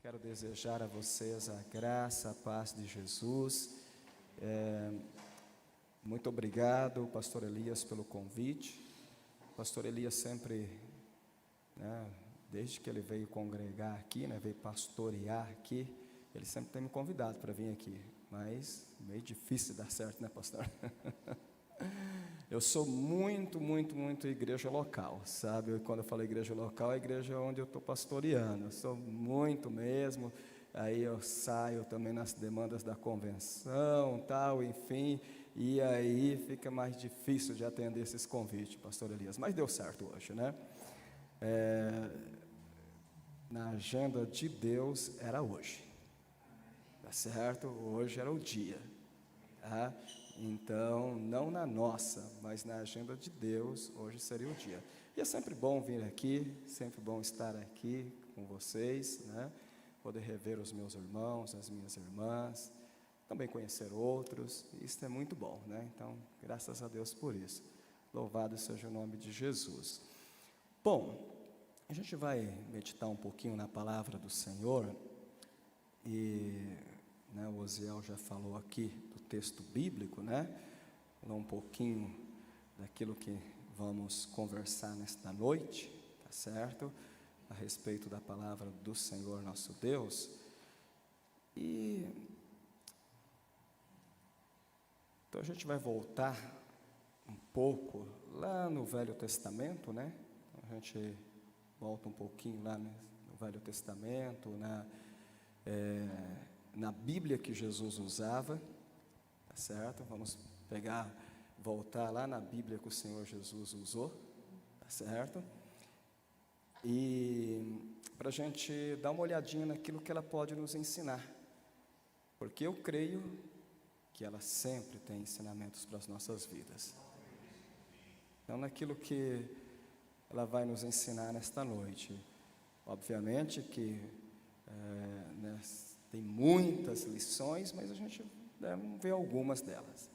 Quero desejar a vocês a graça, a paz de Jesus. Muito obrigado, Pastor Elias, pelo convite. Pastor Elias sempre, desde que ele veio congregar aqui, veio pastorear aqui, ele sempre tem me convidado para vir aqui, mas meio difícil dar certo, né, pastor? Eu sou muito igreja local, sabe? Quando eu falo igreja local, é a igreja onde eu estou pastoreando. Eu sou muito mesmo. Aí eu saio também nas demandas da convenção, tal, enfim. E aí fica mais difícil de atender esses convites, pastor Elias. Mas deu certo hoje, né? Na agenda de Deus era hoje. Tá certo? Hoje era o dia. Tá? Então, não na nossa, mas na agenda de Deus, hoje seria o dia. E é sempre bom vir aqui, sempre bom estar aqui com vocês, né? Poder rever os meus irmãos, as minhas irmãs, também conhecer outros, isso é muito bom, né? Então, graças a Deus por isso. Louvado seja o nome de Jesus. Bom, a gente vai meditar um pouquinho na palavra do Senhor e... o Osiel já falou aqui do texto bíblico, falou um pouquinho daquilo que vamos conversar nesta noite, tá certo? A respeito da palavra do Senhor nosso Deus. E então a gente vai voltar um pouco lá no Velho Testamento, A gente volta um pouquinho lá no Velho Testamento, na Bíblia que Jesus usava, tá certo? Vamos voltar lá na Bíblia que o Senhor Jesus usou, tá certo? E para a gente dar uma olhadinha naquilo que ela pode nos ensinar, porque eu creio que ela sempre tem ensinamentos para as nossas vidas. Então, naquilo que ela vai nos ensinar nesta noite, obviamente que tem muitas lições, mas a gente vê algumas delas.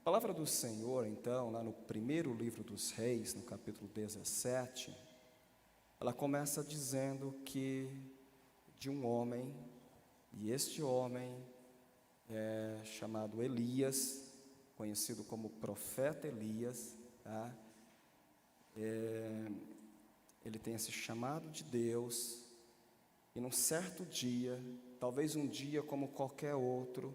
A palavra do Senhor, então, lá no primeiro livro dos Reis, no capítulo 17, ela começa dizendo que de um homem, e este homem é chamado Elias, conhecido como profeta Elias, tá? Ele tem esse chamado de Deus. E num certo dia, talvez um dia como qualquer outro,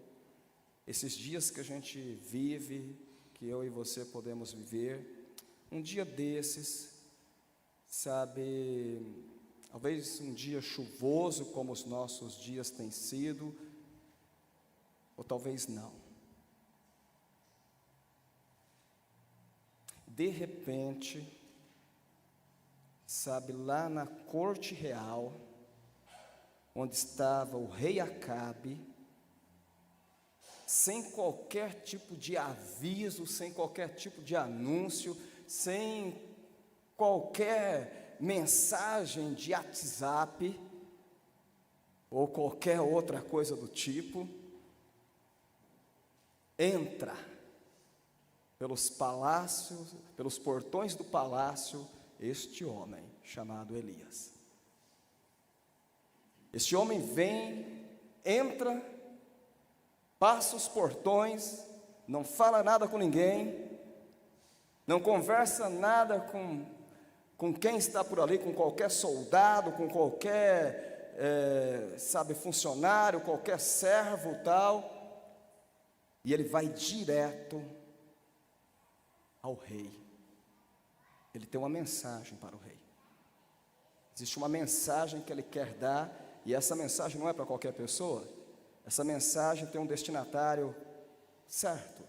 esses dias que a gente vive, que eu e você podemos viver, um dia desses, sabe, talvez um dia chuvoso como os nossos dias têm sido, ou talvez não. De repente, sabe, lá na corte real, onde estava o rei Acabe, sem qualquer tipo de aviso, sem qualquer tipo de anúncio, sem qualquer mensagem de WhatsApp, ou qualquer outra coisa do tipo, entra pelos palácios, pelos portões do palácio, este homem chamado Elias. Este homem vem, entra, passa os portões, não fala nada com ninguém, não conversa nada com quem está por ali, com qualquer soldado, com qualquer, funcionário, qualquer servo, tal, e ele vai direto ao rei. Ele tem uma mensagem para o rei. Existe uma mensagem que ele quer dar. E essa mensagem não é para qualquer pessoa, essa mensagem tem um destinatário certo,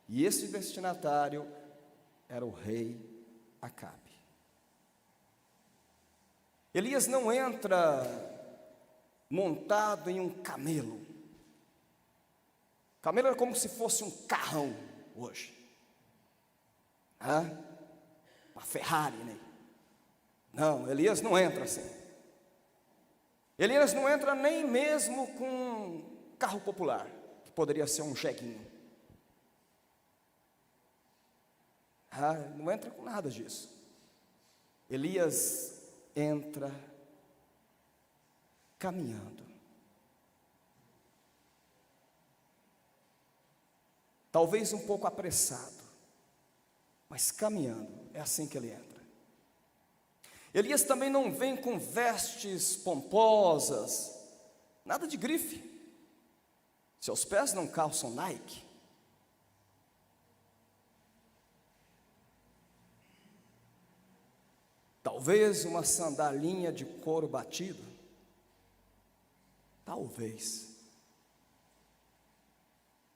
e esse destinatário era o rei Acabe. Elias não entra montado em um camelo. Camelo era como se fosse um carrão hoje, uma Ferrari, né? Não, Elias não entra assim. Elias não entra nem mesmo com um carro popular, que poderia ser um jeguinho. Não entra com nada disso. Elias entra caminhando. Talvez um pouco apressado, mas caminhando. É assim que ele entra. Elias também não vem com vestes pomposas, nada de grife. Seus pés não calçam Nike. Talvez uma sandalinha de couro batido. Talvez.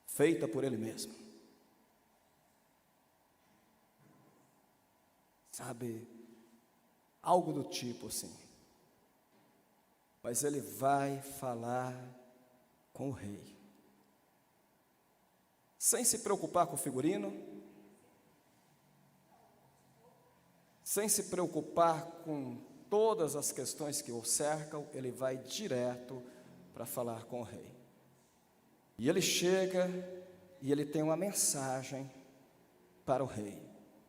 Feita por ele mesmo. Sabe, algo do tipo assim. Mas ele vai falar com o rei. Sem se preocupar com o figurino, sem se preocupar com todas as questões que o cercam, ele vai direto para falar com o rei. E ele chega e ele tem uma mensagem para o rei.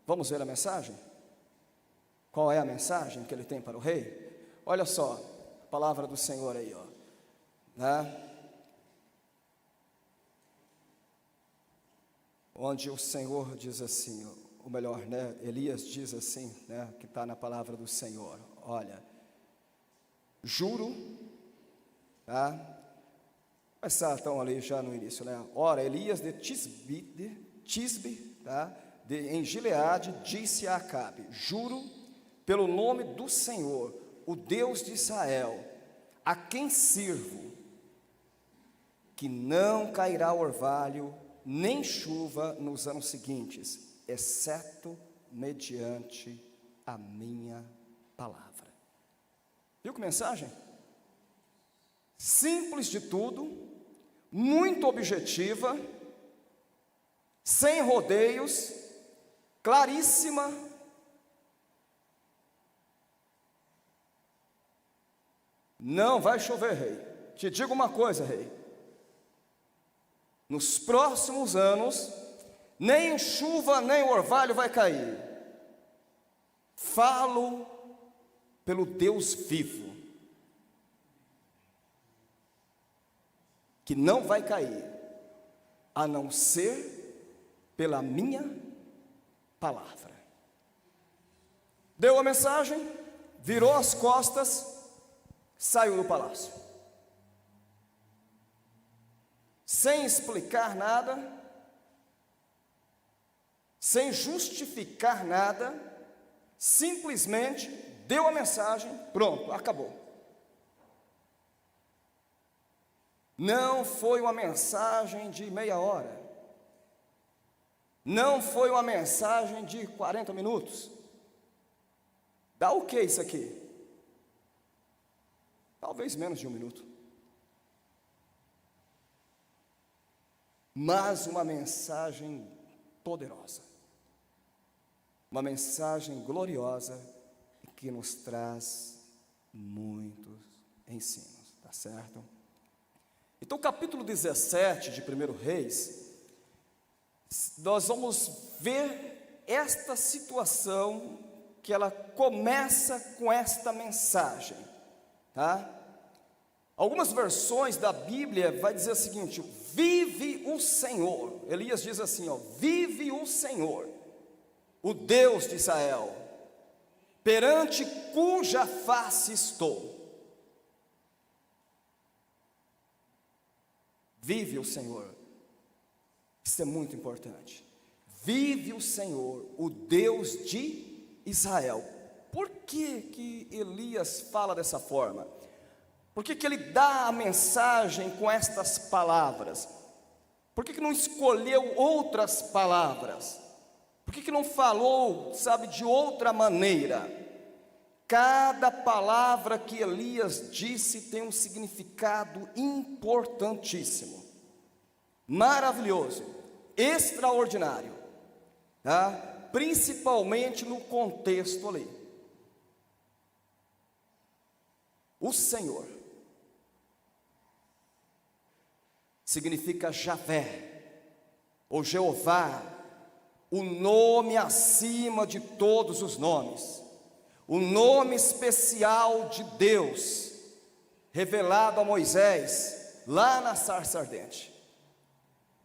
Vamos ver a mensagem? Qual é a mensagem que ele tem para o rei? Olha só, a palavra do Senhor aí, ó, né? Onde o Senhor diz assim, ou melhor, né, Elias diz assim, né, que está na palavra do Senhor, olha, juro, tá? Começar então ali já no início, né? Ora, Elias de Tisbe, tá? Em Gileade, disse a Acabe, juro pelo nome do Senhor, o Deus de Israel, a quem sirvo, que não cairá orvalho, nem chuva nos anos seguintes, exceto mediante a minha palavra. Viu que mensagem? Simples de tudo, muito objetiva, sem rodeios, claríssima. Não vai chover, rei. Te digo uma coisa, rei. Nos próximos anos, nem chuva, nem orvalho vai cair. Falo pelo Deus vivo, que não vai cair, a não ser pela minha palavra. Deu a mensagem, virou as costas, saiu do palácio. Sem explicar nada, sem justificar nada, simplesmente deu a mensagem, pronto, acabou. Não foi uma mensagem de meia hora, não foi uma mensagem de 40 minutos. Dá o que isso aqui? Talvez menos de um minuto. Mas uma mensagem poderosa, uma mensagem gloriosa que nos traz muitos ensinos, tá certo? Então, capítulo 17 de 1 Reis, nós vamos ver esta situação que ela começa com esta mensagem, tá? Algumas versões da Bíblia vai dizer o seguinte: vive o Senhor. Elias diz assim, ó, vive o Senhor, o Deus de Israel, perante cuja face estou. Vive o Senhor. Isso é muito importante. Vive o Senhor, o Deus de Israel. Por que Elias fala dessa forma? Por que ele dá a mensagem com estas palavras? Por que não escolheu outras palavras? Por que não falou, sabe, de outra maneira? Cada palavra que Elias disse tem um significado importantíssimo, maravilhoso, extraordinário, tá? Principalmente no contexto ali. O Senhor significa Javé, ou Jeová, o nome acima de todos os nomes, o nome especial de Deus, revelado a Moisés, lá na sarça ardente.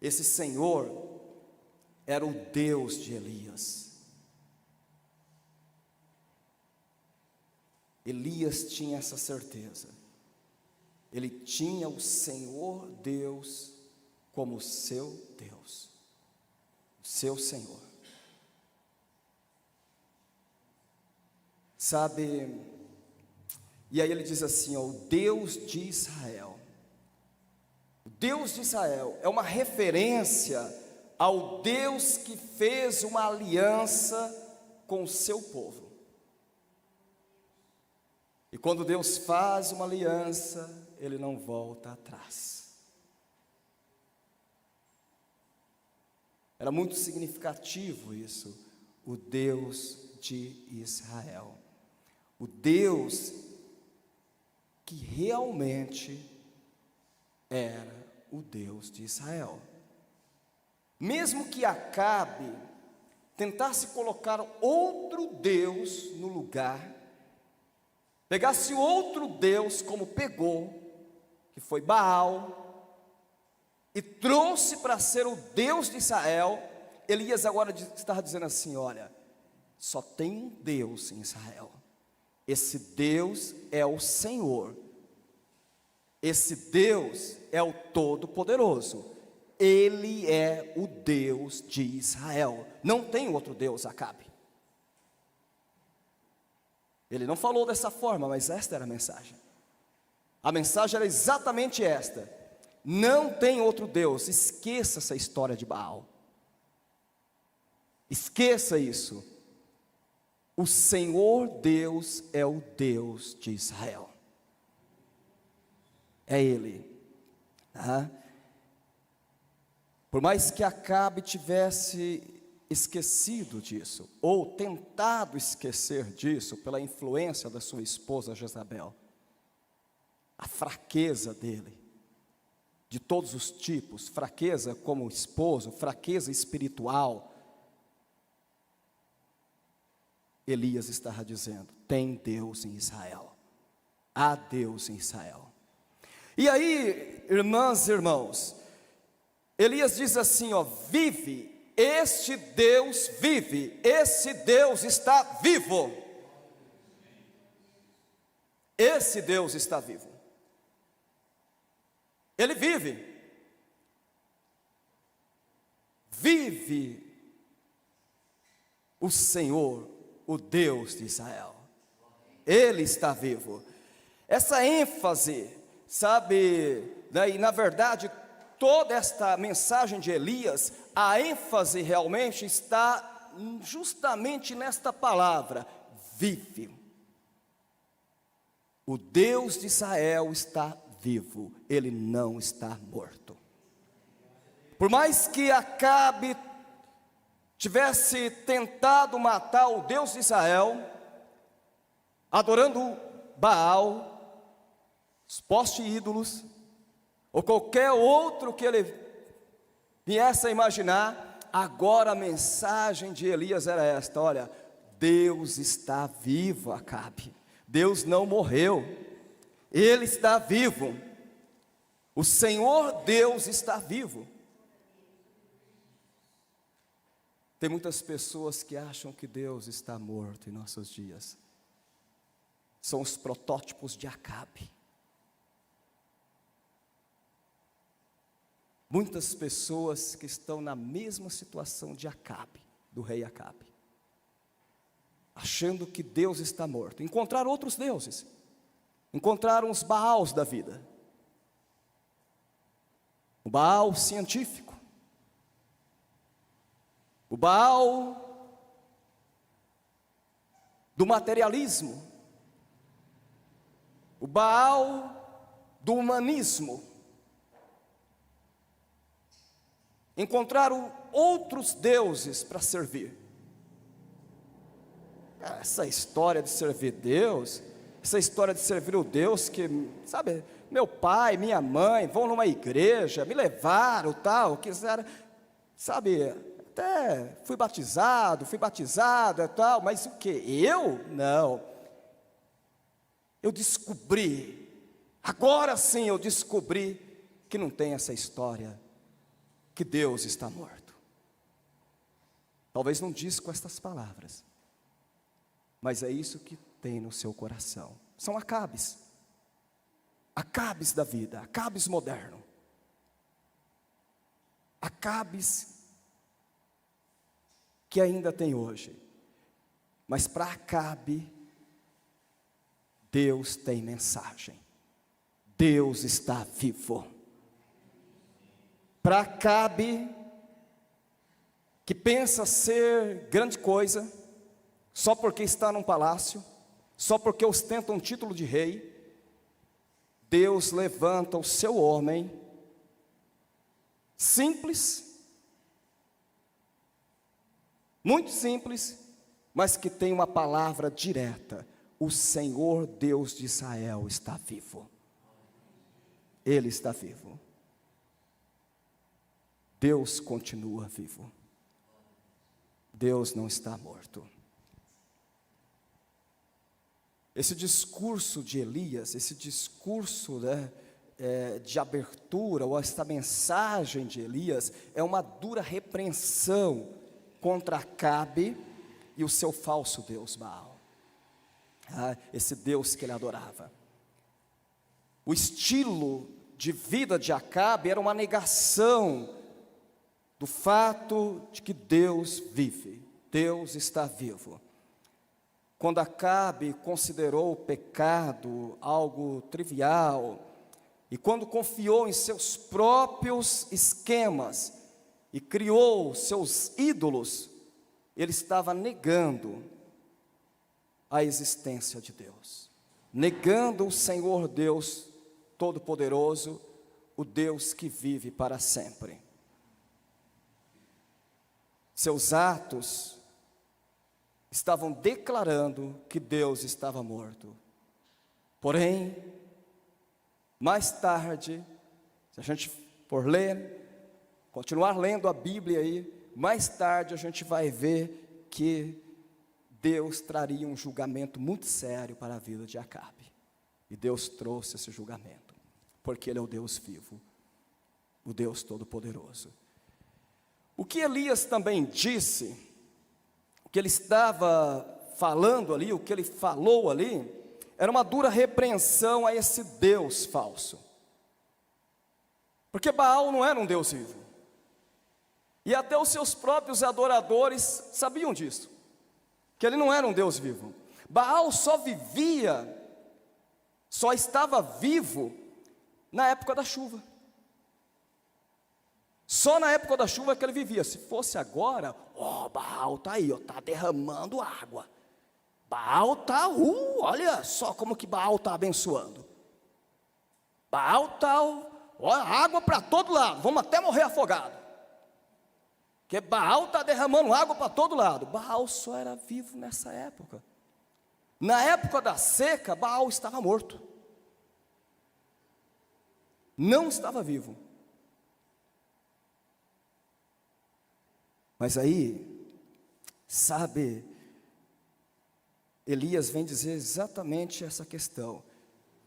Esse Senhor era o Deus de Elias. Elias tinha essa certeza. Ele tinha o Senhor Deus como seu Deus, seu Senhor. Sabe, e aí ele diz assim, ó, o Deus de Israel. O Deus de Israel é uma referência ao Deus que fez uma aliança com o seu povo. E quando Deus faz uma aliança, Ele não volta atrás. Era muito significativo isso, o Deus de Israel. O Deus que realmente era o Deus de Israel. Mesmo que Acabe tentasse colocar outro Deus no lugar, pegasse outro Deus como pegou, que foi Baal, e trouxe para ser o Deus de Israel, Elias agora estava dizendo assim, olha, só tem um Deus em Israel, esse Deus é o Senhor, esse Deus é o Todo-Poderoso, Ele é o Deus de Israel, não tem outro Deus, Acabe. Ele não falou dessa forma, mas esta era a mensagem. A mensagem era exatamente esta: não tem outro Deus, esqueça essa história de Baal. Esqueça isso. O Senhor Deus é o Deus de Israel. É Ele. Tá? Por mais que Acabe tivesse esquecido disso, ou tentado esquecer disso, pela influência da sua esposa Jezabel, a fraqueza dele, de todos os tipos, fraqueza como esposo, fraqueza espiritual, Elias estava dizendo, tem Deus em Israel, há Deus em Israel. E aí, irmãs e irmãos, Elias diz assim, ó, vive, este Deus vive, esse Deus está vivo. Esse Deus está vivo. Ele vive. Vive o Senhor, o Deus de Israel. Ele está vivo. Essa ênfase, sabe, e na verdade, toda esta mensagem de Elias, a ênfase realmente está justamente nesta palavra, vive. O Deus de Israel está vivo, ele não está morto. Por mais que Acabe tivesse tentado matar o Deus de Israel, adorando Baal, os postes ídolos, ou qualquer outro que ele viesse a imaginar, agora a mensagem de Elias era esta, olha, Deus está vivo, Acabe, Deus não morreu, Ele está vivo, o Senhor Deus está vivo. Tem muitas pessoas que acham que Deus está morto em nossos dias, são os protótipos de Acabe. Muitas pessoas que estão na mesma situação de Acabe, do rei Acabe, achando que Deus está morto, encontraram outros deuses, encontraram os Baals da vida, o Baal científico, o Baal do materialismo, o Baal do humanismo, encontraram outros deuses para servir. Essa história de servir Deus, essa história de servir o Deus que, sabe, meu pai, minha mãe vão numa igreja, me levaram, tal, quiseram, sabe, até fui batizada, tal, mas o que? Eu? Não. Eu descobri Agora sim eu descobri que não tem essa história, que Deus está morto. Talvez não diz com estas palavras, mas é isso que tem no seu coração. São Acabes da vida, Acabes moderno, Acabes que ainda tem hoje. Mas para Acabe, Deus tem mensagem. Deus está vivo. Para Acabe, que pensa ser grande coisa, só porque está num palácio, só porque ostenta um título de rei, Deus levanta o seu homem, simples, muito simples, mas que tem uma palavra direta: o Senhor Deus de Israel está vivo. Ele está vivo. Deus continua vivo. Deus não está morto. Esse discurso de Elias, esse discurso, de abertura, ou esta mensagem de Elias, é uma dura repreensão contra Acabe e o seu falso Deus Baal, esse Deus que ele adorava. O estilo de vida de Acabe era uma negação do fato de que Deus vive, Deus está vivo. Quando Acabe considerou o pecado algo trivial, e quando confiou em seus próprios esquemas, e criou seus ídolos, ele estava negando a existência de Deus, negando o Senhor Deus Todo-Poderoso, o Deus que vive para sempre. Seus atos estavam declarando que Deus estava morto. Porém, mais tarde, se a gente for ler, continuar lendo a Bíblia aí, mais tarde a gente vai ver que Deus traria um julgamento muito sério para a vida de Acabe. E Deus trouxe esse julgamento, porque Ele é o Deus vivo, o Deus Todo-Poderoso. O que Elias também disse, o que ele estava falando ali, o que ele falou ali, era uma dura repreensão a esse Deus falso. Porque Baal não era um Deus vivo. E até os seus próprios adoradores sabiam disso, que ele não era um Deus vivo. Baal só vivia, só estava vivo na época da chuva. Só na época da chuva que ele vivia. Se fosse agora, Baal está aí, está derramando água. Baal está, olha só como que Baal está abençoando. Baal está, água para todo lado, vamos até morrer afogado. Porque Baal está derramando água para todo lado. Baal só era vivo nessa época. Na época da seca, Baal estava morto. Não estava vivo. Mas aí, sabe, Elias vem dizer exatamente essa questão.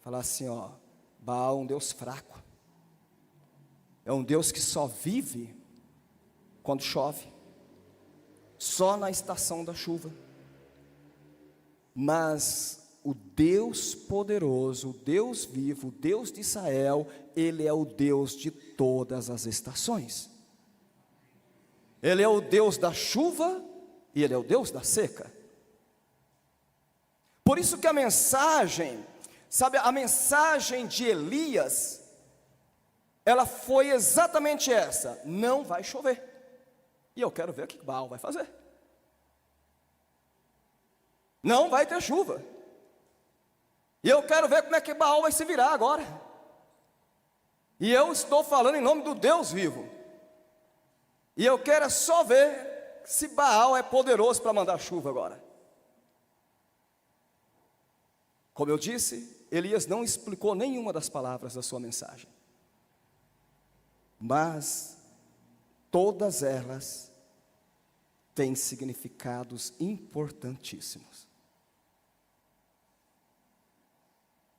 Falar assim, Baal é um Deus fraco. É um Deus que só vive quando chove. Só na estação da chuva. Mas o Deus poderoso, o Deus vivo, o Deus de Israel, Ele é o Deus de todas as estações. Ele é o Deus da chuva e Ele é o Deus da seca. Por isso que a mensagem, sabe, a mensagem de Elias, ela foi exatamente essa: não vai chover. E eu quero ver o que Baal vai fazer. Não vai ter chuva. E eu quero ver como é que Baal vai se virar agora. E eu estou falando em nome do Deus vivo. E eu quero só ver se Baal é poderoso para mandar chuva agora. Como eu disse, Elias não explicou nenhuma das palavras da sua mensagem. Mas todas elas têm significados importantíssimos.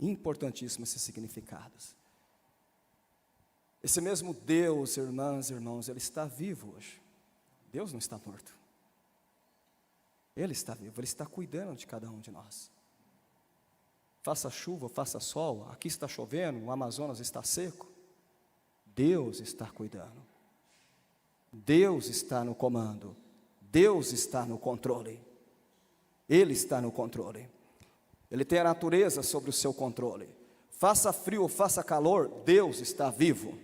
Importantíssimos esses significados. Esse mesmo Deus, irmãs e irmãos, Ele está vivo hoje. Deus não está morto. Ele está vivo, Ele está cuidando de cada um de nós. Faça chuva, faça sol, aqui está chovendo, o Amazonas está seco. Deus está cuidando. Deus está no comando. Deus está no controle. Ele está no controle. Ele tem a natureza sobre o seu controle. Faça frio ou faça calor, Deus está vivo.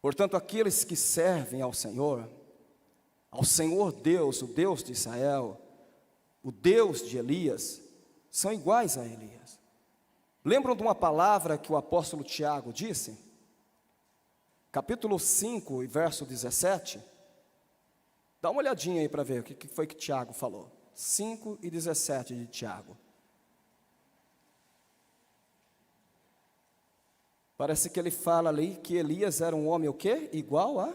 Portanto, aqueles que servem ao Senhor Deus, o Deus de Israel, o Deus de Elias, são iguais a Elias. Lembram de uma palavra que o apóstolo Tiago disse? Capítulo 5, e verso 17. Dá uma olhadinha aí para ver o que foi que Tiago falou. 5 e 17 de Tiago. Parece que ele fala ali que Elias era um homem o quê? Igual a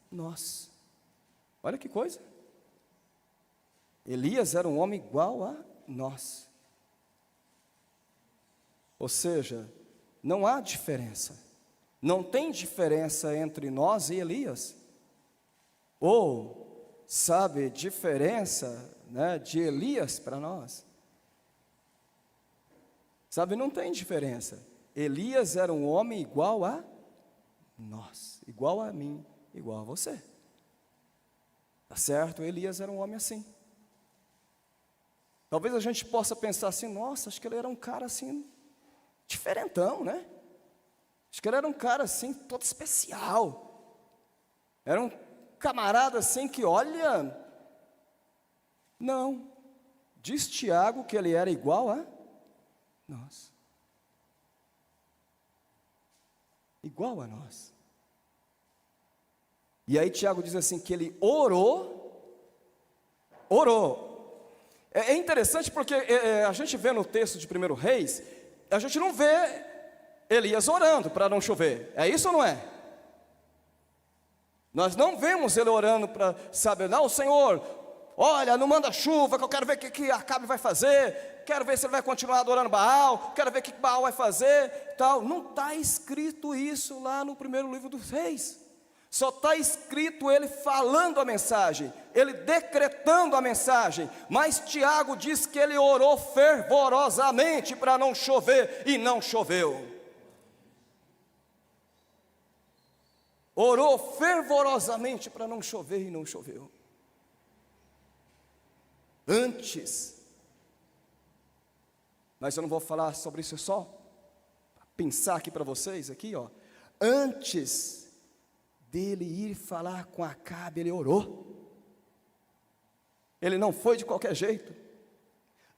nós. Olha que coisa. Elias era um homem igual a nós. Ou seja, não há diferença. Não tem diferença entre nós e Elias. Ou, sabe, diferença, né, de Elias para nós. Sabe, não tem diferença. Elias era um homem igual a nós, igual a mim, igual a você. Tá certo? Elias era um homem assim. Talvez a gente possa pensar assim, nossa, acho que ele era um cara assim, diferentão, né? Acho que ele era um cara assim, todo especial. Era um camarada assim que, olha, não. Diz Tiago que ele era igual a nós. Igual a nós. E aí Tiago diz assim, que ele orou. É interessante porque a gente vê no texto de 1 Reis, a gente não vê Elias orando para não chover. É isso ou não é? Nós não vemos ele orando para, sabe, não, Senhor, olha, não manda chuva, que eu quero ver o que Acabe vai fazer, quero ver se ele vai continuar adorando Baal, quero ver o que Baal vai fazer, tal. Não está escrito isso lá no primeiro livro dos Reis. Só está escrito ele falando a mensagem, ele decretando a mensagem. Mas Tiago diz que ele orou fervorosamente para não chover, e não choveu. Orou fervorosamente para não chover, e não choveu. Antes, mas eu não vou falar sobre isso, só para pensar aqui para vocês, aqui, ó. Antes dele ir falar com Acabe, ele orou. Ele não foi de qualquer jeito.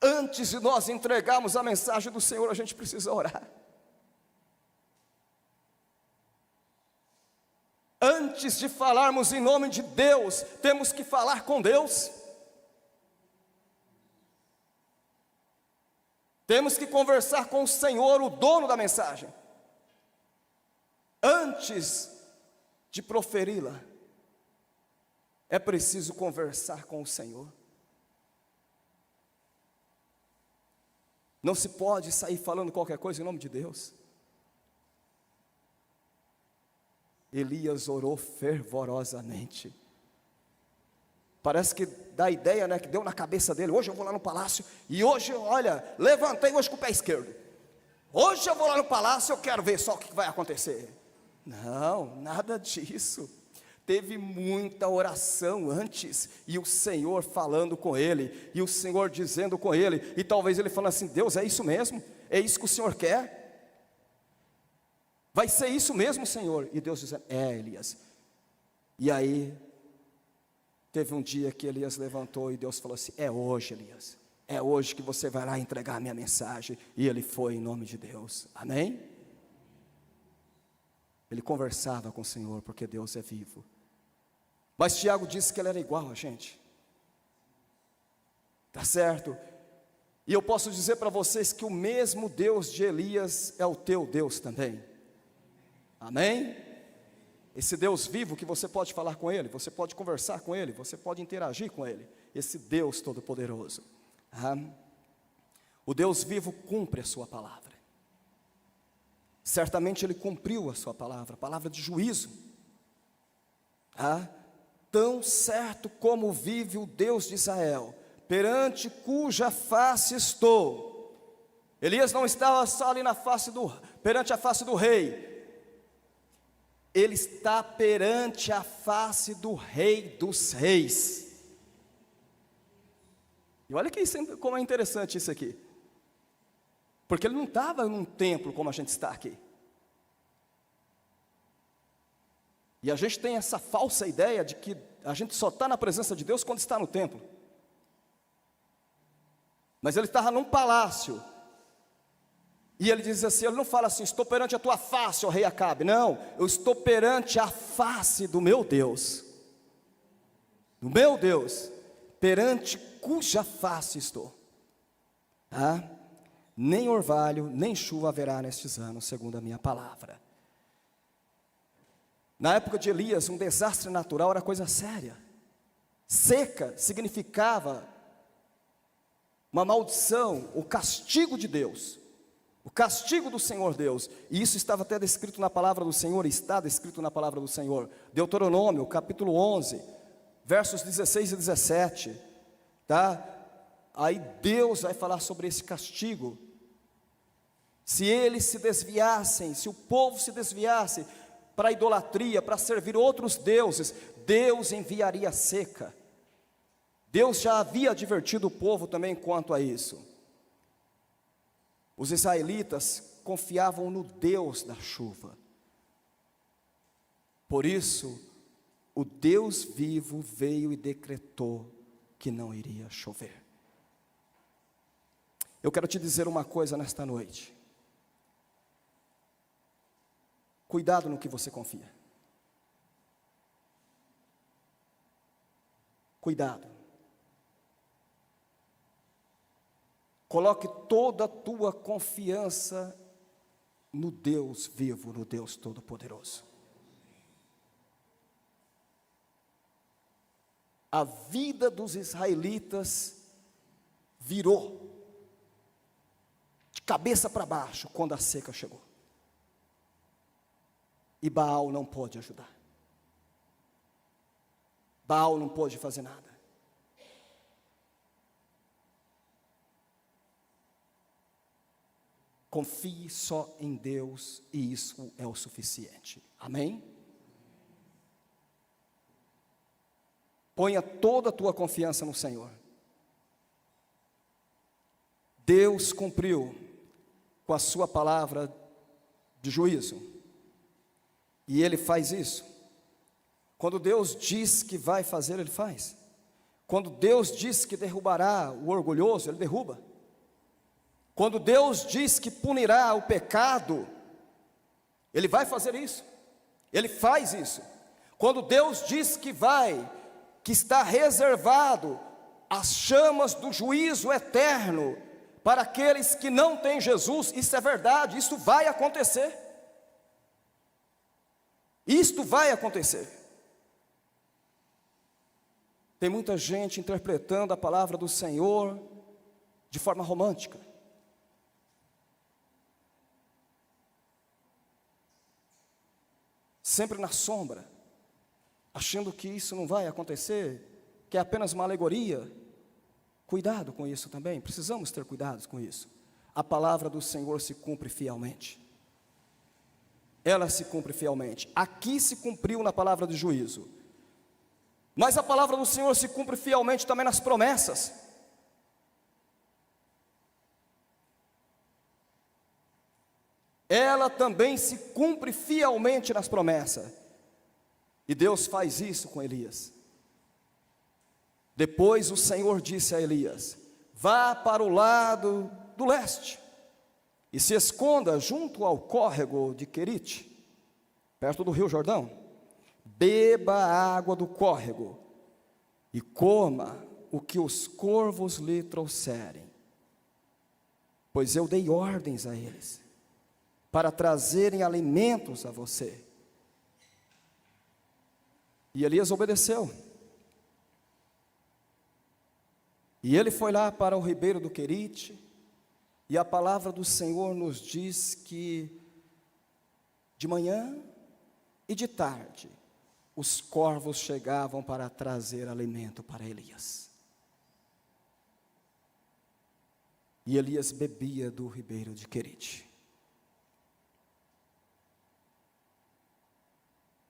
Antes de nós entregarmos a mensagem do Senhor, a gente precisa orar. Antes de falarmos em nome de Deus, temos que falar com Deus. Temos que conversar com o Senhor, o dono da mensagem. Antes de proferi-la, é preciso conversar com o Senhor. Não se pode sair falando qualquer coisa em nome de Deus. Elias orou fervorosamente. Parece que dá a ideia, né, que deu na cabeça dele, hoje eu vou lá no palácio, e hoje, olha, levantei hoje com o pé esquerdo. Hoje eu vou lá no palácio, eu quero ver só o que vai acontecer. Não, nada disso. Teve muita oração antes, e o Senhor falando com ele, e o Senhor dizendo com ele, e talvez ele falando assim, Deus, é isso mesmo? É isso que o Senhor quer? Vai ser isso mesmo, Senhor? E Deus dizendo, Elias. E aí, teve um dia que Elias levantou e Deus falou assim, é hoje, Elias. É hoje que você vai lá entregar a minha mensagem. E ele foi em nome de Deus. Amém? Ele conversava com o Senhor, porque Deus é vivo. Mas Tiago disse que ele era igual a gente. Tá certo? E eu posso dizer para vocês que o mesmo Deus de Elias é o teu Deus também. Amém? Esse Deus vivo que você pode falar com Ele, você pode conversar com Ele, você pode interagir com Ele. Esse Deus Todo-Poderoso O Deus vivo cumpre a sua palavra. Certamente Ele cumpriu a sua palavra, a palavra de juízo. Tão certo como vive o Deus de Israel, perante cuja face estou. Elias não estava só ali perante a face do rei. Ele está perante a face do Rei dos Reis. E olha como é interessante isso aqui. Porque ele não estava num templo como a gente está aqui. E a gente tem essa falsa ideia de que a gente só está na presença de Deus quando está no templo. Mas ele estava num palácio. E ele diz assim, ele não fala assim, estou perante a tua face, ó rei Acabe. Não, eu estou perante a face do meu Deus. Do meu Deus, perante cuja face estou. Nem orvalho, nem chuva haverá nestes anos, segundo a minha palavra. Na época de Elias, um desastre natural era coisa séria. Seca significava uma maldição, o castigo de Deus. O castigo do Senhor Deus, e isso estava até descrito na palavra do Senhor, está descrito na palavra do Senhor, Deuteronômio, capítulo 11, versos 16 e 17, Aí Deus vai falar sobre esse castigo. Se eles se desviassem, se o povo se desviasse para a idolatria, para servir outros deuses, Deus enviaria seca. Deus já havia advertido o povo também quanto a isso. Os israelitas confiavam no Deus da chuva. Por isso, o Deus vivo veio e decretou que não iria chover. Eu quero te dizer uma coisa nesta noite. Cuidado no que você confia. Cuidado. Coloque toda a tua confiança no Deus vivo, no Deus Todo-Poderoso. A vida dos israelitas virou de cabeça para baixo quando a seca chegou. E Baal não pôde ajudar. Baal não pôde fazer nada. Confie só em Deus e isso é o suficiente. Amém? Ponha toda a tua confiança no Senhor. Deus cumpriu com a sua palavra de juízo. E Ele faz isso. Quando Deus diz que vai fazer, Ele faz. Quando Deus diz que derrubará o orgulhoso, Ele derruba. Quando Deus diz que punirá o pecado, Ele vai fazer isso. Ele faz isso. Quando Deus diz que está reservado as chamas do juízo eterno para aqueles que não têm Jesus, isso é verdade, isso vai acontecer. Isto vai acontecer. Tem muita gente interpretando a palavra do Senhor de forma romântica. Sempre na sombra, achando que isso não vai acontecer, que é apenas uma alegoria. Cuidado com isso também, precisamos ter cuidados com isso. A palavra do Senhor se cumpre fielmente. Ela se cumpre fielmente. Aqui se cumpriu na palavra de juízo. Mas a palavra do Senhor se cumpre fielmente também nas promessas. Ela também se cumpre fielmente nas promessas. E Deus faz isso com Elias. Depois o Senhor disse a Elias: vá para o lado do leste e se esconda junto ao córrego de Querite, perto do rio Jordão. Beba a água do córrego e coma o que os corvos lhe trouxerem, pois eu dei ordens a eles para trazerem alimentos a você. E Elias obedeceu. E ele foi lá para o ribeiro do Querite, e a palavra do Senhor nos diz que de manhã e de tarde os corvos chegavam para trazer alimento para Elias. E Elias bebia do ribeiro de Querite.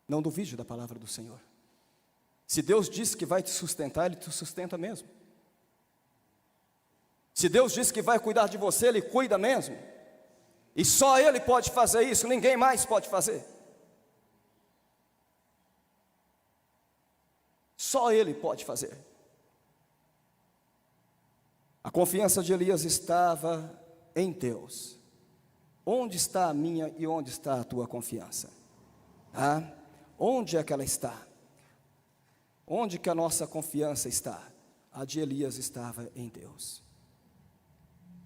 Não duvide da palavra do Senhor. Se Deus disse que vai te sustentar, Ele te sustenta mesmo. Se Deus disse que vai cuidar de você, Ele cuida mesmo. E só Ele pode fazer isso, ninguém mais pode fazer. Só Ele pode fazer. A confiança de Elias estava em Deus. Onde está a minha e onde está a tua confiança? Onde é que ela está? Onde que a nossa confiança está? A de Elias estava em Deus.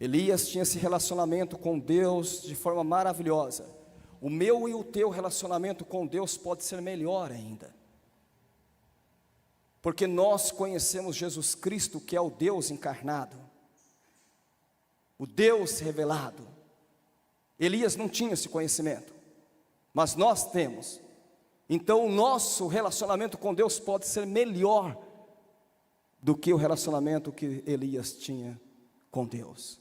Elias tinha esse relacionamento com Deus de forma maravilhosa. O meu e o teu relacionamento com Deus pode ser melhor ainda. Porque nós conhecemos Jesus Cristo, que é o Deus encarnado, o Deus revelado. Elias não tinha esse conhecimento, mas nós temos. Então o nosso relacionamento com Deus pode ser melhor do que o relacionamento que Elias tinha com Deus.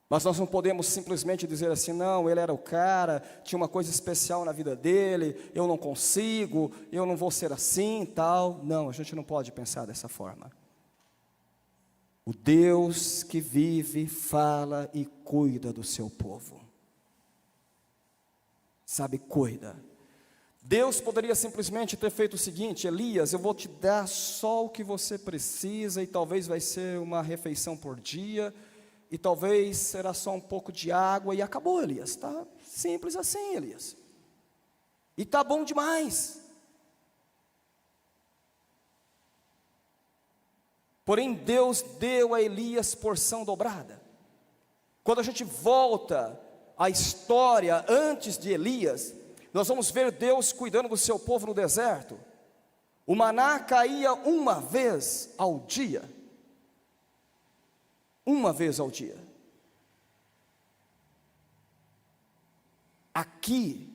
Mas nós não podemos simplesmente dizer assim, não, ele era o cara, tinha uma coisa especial na vida dele, eu não consigo, eu não vou ser assim, tal. Não, a gente não pode pensar dessa forma. O Deus que vive, fala e cuida do seu povo. Sabe, cuida. Deus poderia simplesmente ter feito o seguinte: Elias, eu vou te dar só o que você precisa, e talvez vai ser uma refeição por dia, e talvez será só um pouco de água, e acabou, Elias. Está simples assim, Elias. E está bom demais. Porém, Deus deu a Elias porção dobrada. Quando a gente volta à história antes de Elias, nós vamos ver Deus cuidando do seu povo no deserto. O maná caía uma vez ao dia. Uma vez ao dia. Aqui,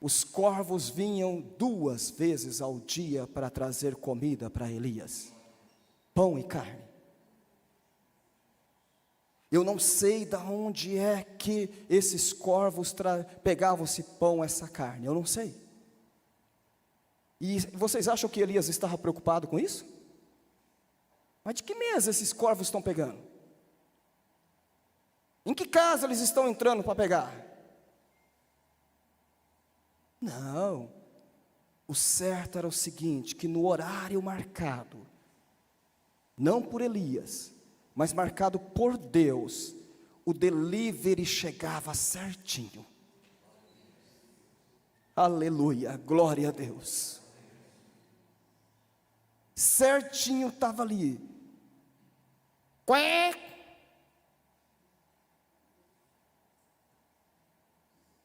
os corvos vinham 2 vezes ao dia para trazer comida para Elias. Pão e carne. Eu não sei de onde é que esses corvos pegavam esse pão, essa carne. Eu não sei. E vocês acham que Elias estava preocupado com isso? Mas de que mesa esses corvos estão pegando? Em que casa eles estão entrando para pegar? Não. O certo era o seguinte, que no horário marcado, não por Elias, mas marcado por Deus, o delivery chegava certinho. Aleluia, glória a Deus. Certinho estava ali. Quê?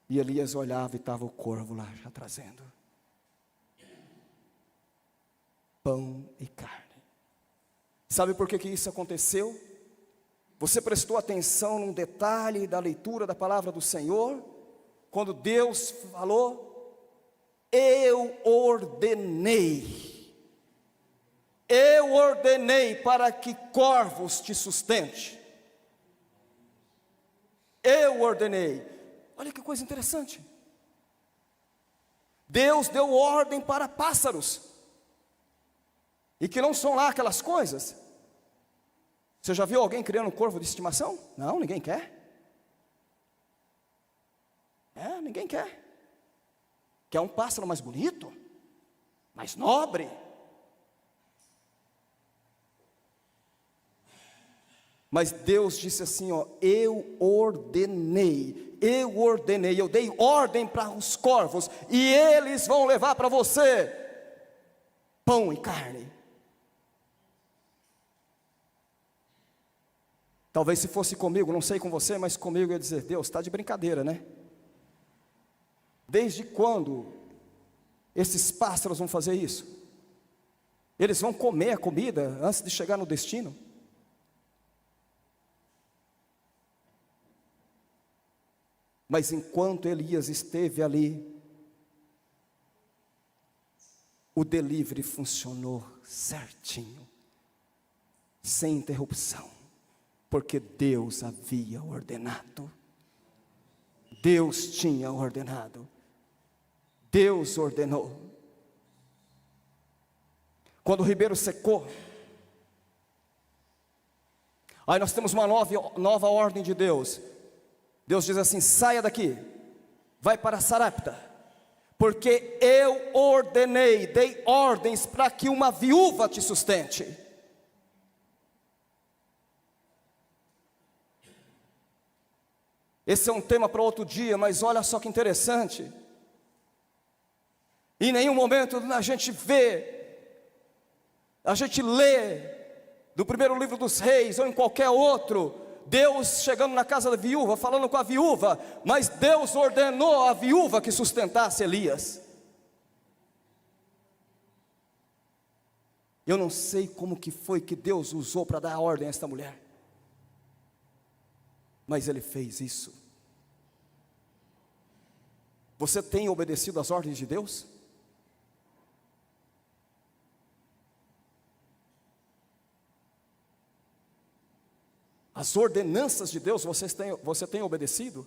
E Elias olhava e estava o corvo lá já trazendo pão e carne. Sabe por que isso aconteceu? Você prestou atenção num detalhe da leitura da palavra do Senhor? Quando Deus falou, eu ordenei para que corvos te sustente. Eu ordenei. Olha que coisa interessante. Deus deu ordem para pássaros. E que não são lá aquelas coisas. Você já viu alguém criando um corvo de estimação? Não, ninguém quer. Ninguém quer. Quer um pássaro mais bonito, mais nobre. Mas Deus disse assim, eu ordenei, eu dei ordem para os corvos, e eles vão levar para você pão e carne. Talvez se fosse comigo, não sei com você, mas comigo eu ia dizer, Deus, está de brincadeira, né? Desde quando esses pássaros vão fazer isso? Eles vão comer a comida antes de chegar no destino. Mas enquanto Elias esteve ali, o delivery funcionou certinho, sem interrupção, porque Deus havia ordenado. Deus tinha ordenado. Deus ordenou. Quando o ribeiro secou, aí nós temos uma nova ordem de Deus. Deus diz assim: saia daqui, vai para Sarepta, porque eu ordenei, dei ordens para que uma viúva te sustente. Esse é um tema para outro dia, mas olha só que interessante. Em nenhum momento a gente lê no primeiro livro dos reis, ou em qualquer outro, Deus chegando na casa da viúva, falando com a viúva, mas Deus ordenou a viúva que sustentasse Elias. Eu não sei como que foi que Deus usou para dar ordem a esta mulher, mas Ele fez isso. Você tem obedecido às ordens de Deus? As ordenanças de Deus você tem obedecido?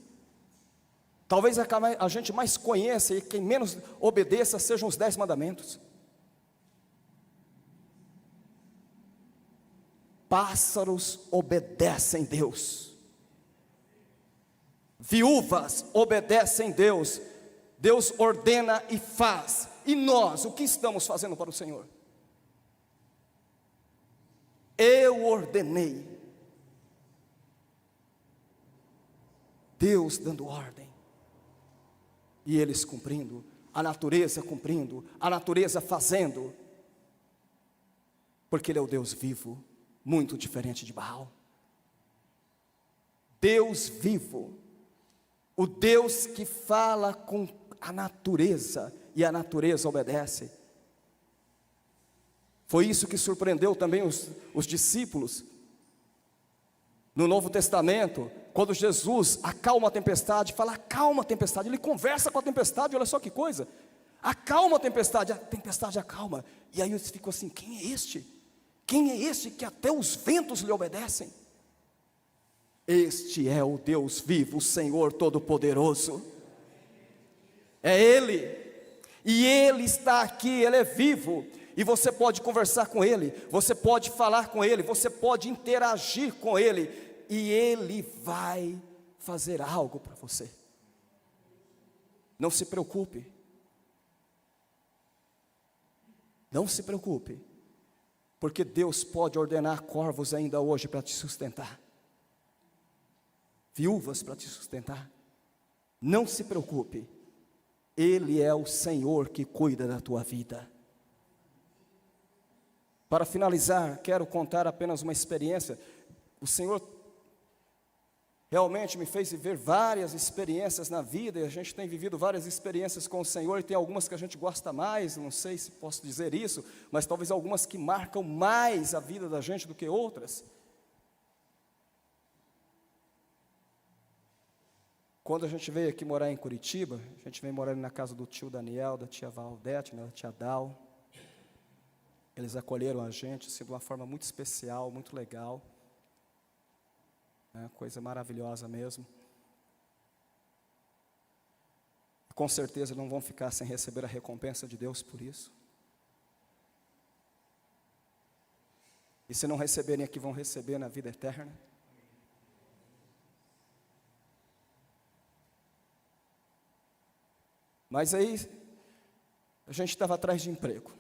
Talvez a gente mais conheça e quem menos obedeça sejam os 10 mandamentos. Pássaros obedecem Deus, viúvas obedecem Deus, Deus ordena e faz. E nós, o que estamos fazendo para o Senhor? Eu ordenei, Deus dando ordem, e eles cumprindo, a natureza cumprindo, a natureza fazendo, porque Ele é o Deus vivo, muito diferente de Baal. Deus vivo, o Deus que fala com a natureza, e a natureza obedece. Foi isso que surpreendeu também os discípulos, no Novo Testamento, quando Jesus acalma a tempestade, fala: acalma a tempestade, Ele conversa com a tempestade, olha só que coisa, acalma a tempestade acalma, e aí eles ficam assim: quem é este? Quem é este que até os ventos lhe obedecem? Este é o Deus vivo, o Senhor Todo-Poderoso, é Ele, e Ele está aqui, Ele é vivo, e você pode conversar com Ele, você pode falar com Ele, você pode interagir com Ele, e Ele vai fazer algo para você. Não se preocupe, não se preocupe, porque Deus pode ordenar corvos ainda hoje para te sustentar, viúvas para te sustentar. Não se preocupe, Ele é o Senhor que cuida da tua vida. Para finalizar, quero contar apenas uma experiência. O Senhor realmente me fez viver várias experiências na vida, e a gente tem vivido várias experiências com o Senhor, e tem algumas que a gente gosta mais, não sei se posso dizer isso, mas talvez algumas que marcam mais a vida da gente do que outras. Quando a gente veio aqui morar em Curitiba, a gente veio morar na casa do tio Daniel, da tia Valdete, da tia Dal. Eles acolheram a gente assim, de uma forma muito especial, muito legal. Coisa maravilhosa mesmo. Com certeza não vão ficar sem receber a recompensa de Deus por isso. E se não receberem aqui, vão receber na vida eterna. Mas aí, a gente estava atrás de emprego.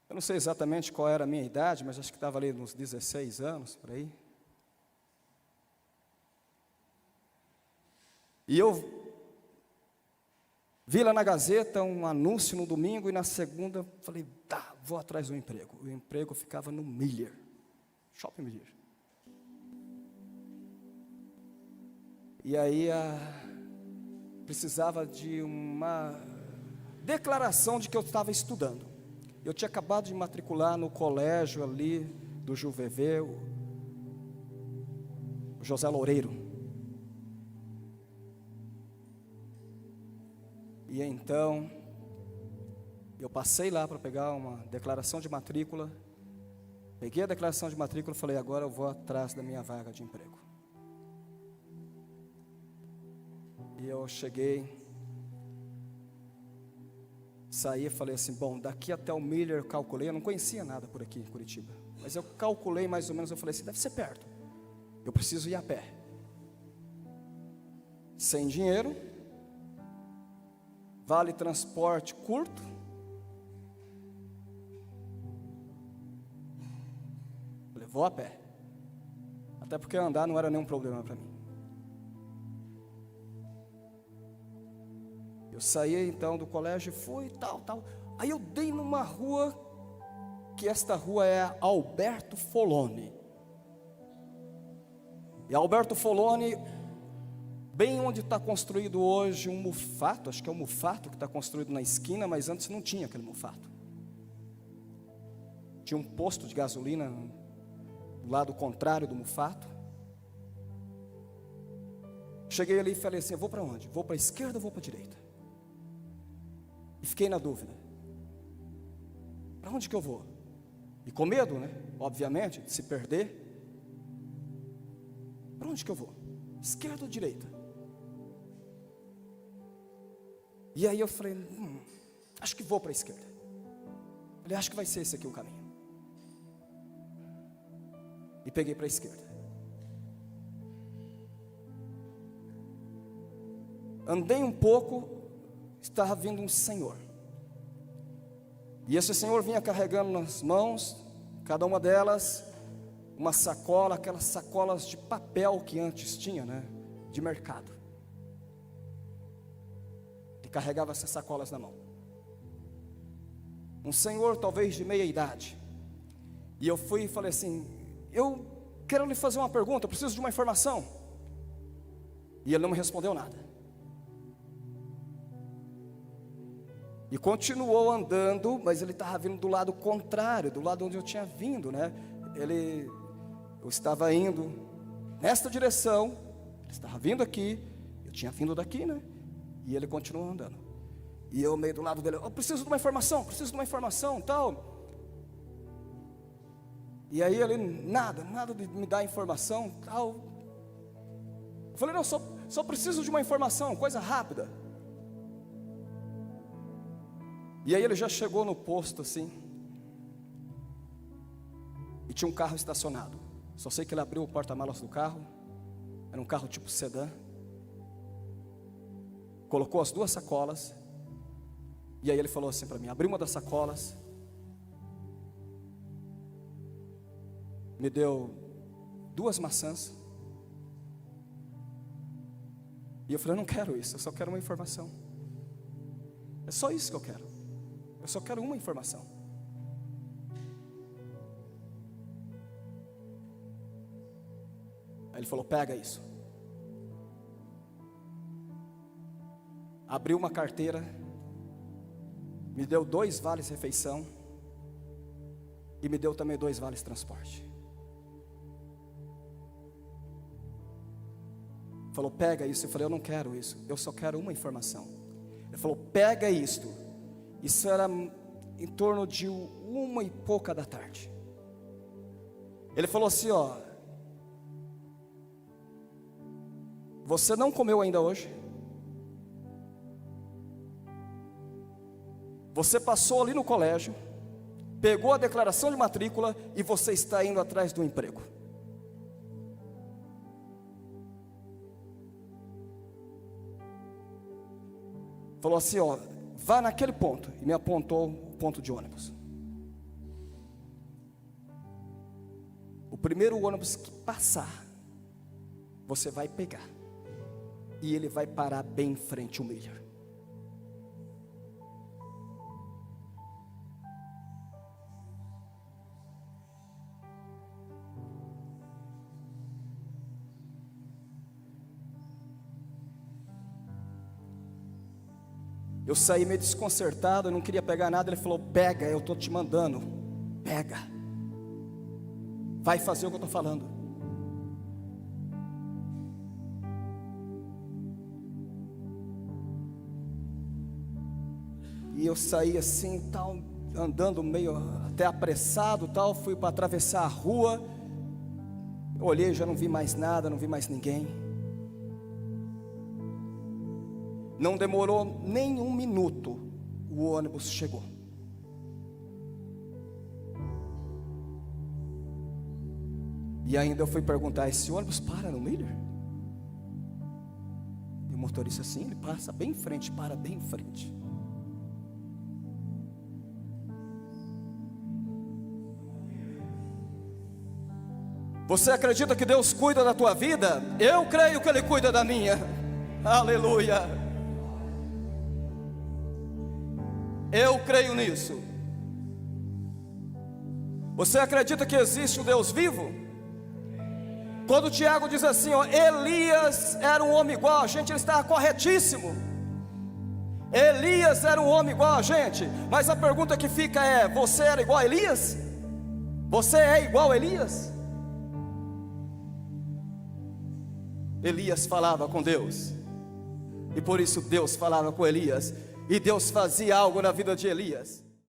Eu não sei exatamente qual era a minha idade, mas acho que estava ali nos 16 anos, por aí. E eu vi lá na Gazeta um anúncio no domingo, e na segunda falei: tá, vou atrás do emprego. O emprego ficava no Miller, Shopping Miller. E aí precisava de uma declaração de que eu estava estudando. Eu tinha acabado de matricular no colégio ali do Juvevê, o José Loureiro. E então, eu passei lá para pegar uma declaração de matrícula. Peguei a declaração de matrícula e falei, agora eu vou atrás da minha vaga de emprego. E eu cheguei, saí e falei assim, bom, daqui até o Miller eu calculei, eu não conhecia nada por aqui em Curitiba, mas eu calculei mais ou menos, eu falei assim, deve ser perto, eu preciso ir a pé. Sem dinheiro, vale transporte curto, falei, vou a pé, até porque andar não era nenhum problema para mim. Eu saí então do colégio e fui tal. Aí eu dei numa rua, que esta rua é Alberto Foloni. E Alberto Foloni, bem onde está construído hoje um mufato, acho que é o mufato que está construído na esquina, mas antes não tinha aquele mufato. Tinha um posto de gasolina do lado contrário do mufato. Cheguei ali e falei assim, eu vou para onde? Vou para a esquerda ou vou para a direita? E fiquei na dúvida. Para onde que eu vou? E com medo, né? Obviamente, de se perder. Para onde que eu vou? Esquerda ou direita? E aí eu falei, acho que vou para a esquerda. Falei, acho que vai ser esse aqui o caminho. E peguei para a esquerda. Andei um pouco, estava vindo um senhor. E esse senhor vinha carregando nas mãos, cada uma delas, uma sacola, aquelas sacolas de papel que antes tinha, né? De mercado. Ele carregava essas sacolas na mão. Um senhor talvez de meia idade. E eu fui e falei assim, eu quero lhe fazer uma pergunta, eu preciso de uma informação. E ele não me respondeu nada. E continuou andando, mas ele estava vindo do lado contrário, do lado onde eu tinha vindo, né? Eu estava indo nesta direção, ele estava vindo aqui, eu tinha vindo daqui, né? E ele continuou andando. E eu meio do lado dele, eu preciso de uma informação, tal. E aí ele, nada de me dar informação, tal. Eu falei, não, só preciso de uma informação, coisa rápida. E aí ele já chegou no posto assim, e tinha um carro estacionado. Só sei que ele abriu o porta-malas do carro, era um carro tipo sedã. Colocou as duas sacolas, e aí ele falou assim para mim, abriu uma das sacolas, me deu 2 maçãs, e eu falei, eu não quero isso, eu só quero uma informação. É só isso que eu quero. Eu só quero uma informação. Aí ele falou, pega isso. Abriu uma carteira, me deu 2 vales refeição e me deu também 2 vales transporte. Falou, pega isso. Eu falei, eu não quero isso, eu só quero uma informação. Ele falou, pega isto. Isso era em torno de 1 e pouca da tarde. Ele falou assim, ó, você não comeu ainda hoje? Você passou ali no colégio, pegou a declaração de matrícula e você está indo atrás do emprego. Falou assim, ó, vá naquele ponto, e me apontou o ponto de ônibus. O primeiro ônibus que passar, você vai pegar, e ele vai parar bem em frente ao Miller. Eu saí meio desconcertado, eu não queria pegar nada. Ele falou: pega, eu estou te mandando, pega, vai fazer o que eu estou falando. E eu saí assim, tal, andando meio até apressado, tal. Fui para atravessar a rua. Eu olhei, já não vi mais nada, não vi mais ninguém. Não demorou nem um minuto, o ônibus chegou. E ainda eu fui perguntar: esse ônibus para no Miller? E o motorista: sim, ele passa bem em frente, para bem em frente. Você acredita que Deus cuida da tua vida? Eu creio que Ele cuida da minha. Aleluia. Eu creio nisso. Você acredita que existe um Deus vivo? Quando Tiago diz assim, ó, Elias era um homem igual a gente, ele está corretíssimo. Elias era um homem igual a gente. Mas a pergunta que fica é: você era igual a Elias? Você é igual a Elias? Elias falava com Deus, e por isso Deus falava com Elias, e Deus fazia algo na vida de Elias.